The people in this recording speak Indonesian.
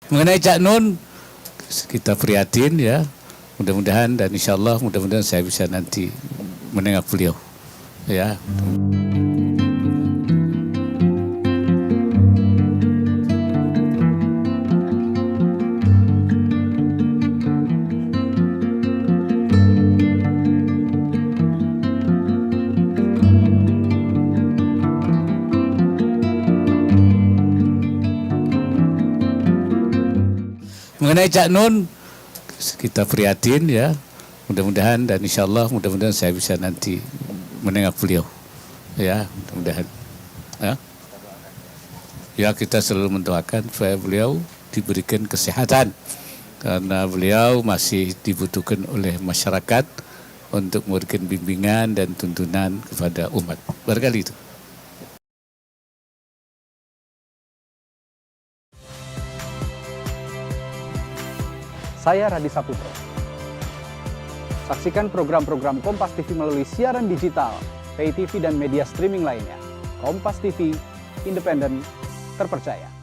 Mengenai Cak Nun, kita prihatin ya, mudah-mudahan dan insya Allah mudah-mudahan saya bisa nanti menengok beliau. Ya. Mengenai Cak Nun, kita prihatin ya, mudah-mudahan dan insya Allah mudah-mudahan saya bisa nanti menengok beliau. Ya, mudah-mudahan. Ya, kita selalu mendoakan supaya beliau diberikan kesehatan karena beliau masih dibutuhkan oleh masyarakat untuk memberikan bimbingan dan tuntunan kepada umat. Barangkali itu. Saya Radi Saputro. Saksikan program-program Kompas TV melalui siaran digital, pay TV dan media streaming lainnya. Kompas TV, independen, terpercaya.